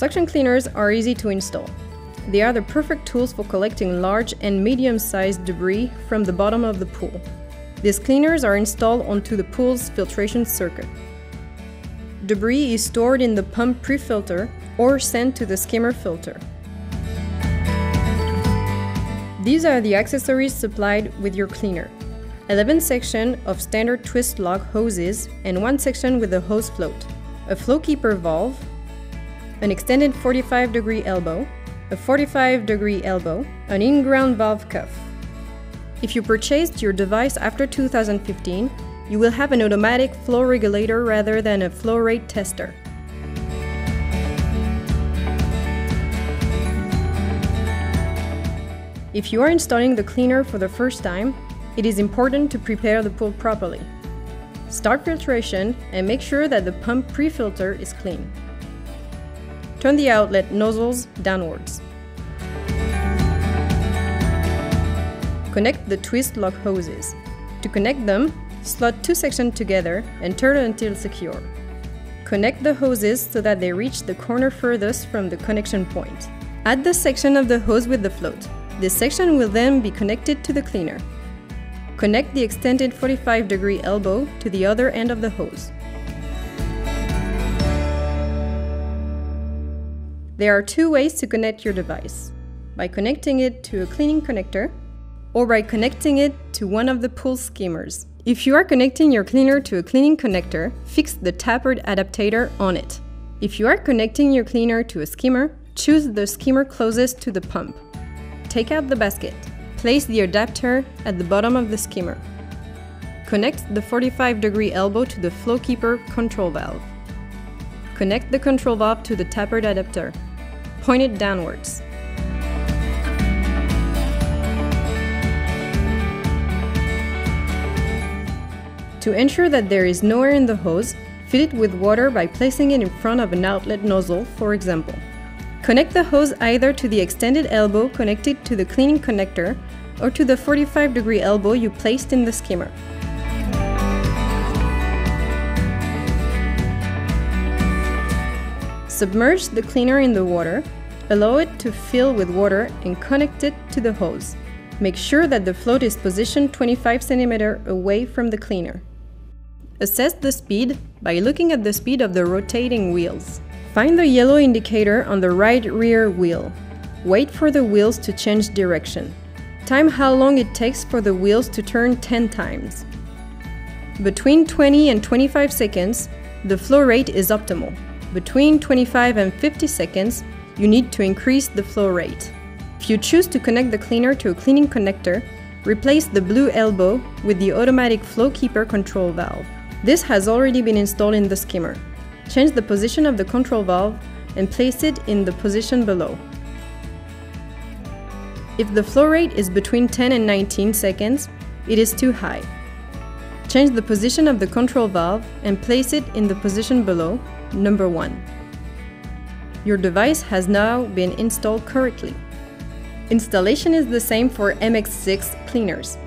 Suction cleaners are easy to install. They are the perfect tools for collecting large and medium-sized debris from the bottom of the pool. These cleaners are installed onto the pool's filtration circuit. Debris is stored in the pump pre-filter or sent to the skimmer filter. These are the accessories supplied with your cleaner. 11 sections of standard twist lock hoses and 1 section with a hose float, a flow keeper valve, an extended 45-degree elbow, a 45-degree elbow, an in-ground valve cuff. If you purchased your device after 2015, you will have an automatic flow regulator rather than a flow rate tester. If you are installing the cleaner for the first time, it is important to prepare the pool properly. Start filtration and make sure that the pump pre-filter is clean. Turn the outlet nozzles downwards. Connect the twist lock hoses. To connect them, slot 2 sections together and turn until secure. Connect the hoses so that they reach the corner furthest from the connection point. Add the section of the hose with the float. This section will then be connected to the cleaner. Connect the extended 45-degree elbow to the other end of the hose. There are 2 ways to connect your device: by connecting it to a cleaning connector or by connecting it to one of the pool skimmers. If you are connecting your cleaner to a cleaning connector, fix the tapered adapter on it. If you are connecting your cleaner to a skimmer, choose the skimmer closest to the pump. Take out the basket. Place the adapter at the bottom of the skimmer. Connect the 45-degree elbow to the flow keeper control valve. Connect the control valve to the tapered adapter. Point it downwards. To ensure that there is no air in the hose, fill it with water by placing it in front of an outlet nozzle, for example. Connect the hose either to the extended elbow connected to the cleaning connector or to the 45-degree elbow you placed in the skimmer. Submerge the cleaner in the water, allow it to fill with water and connect it to the hose. Make sure that the float is positioned 25 cm away from the cleaner. Assess the speed by looking at the speed of the rotating wheels. Find the yellow indicator on the right rear wheel. Wait for the wheels to change direction. Time how long it takes for the wheels to turn 10 times. Between 20 and 25 seconds, the flow rate is optimal. Between 25 and 50 seconds, you need to increase the flow rate. If you choose to connect the cleaner to a cleaning connector, replace the blue elbow with the automatic flow keeper control valve. This has already been installed in the skimmer. Change the position of the control valve and place it in the position below. If the flow rate is between 10 and 19 seconds, it is too high. Change the position of the control valve and place it in the position below, number 1. Your device has now been installed correctly. Installation is the same for Mx6 cleaners.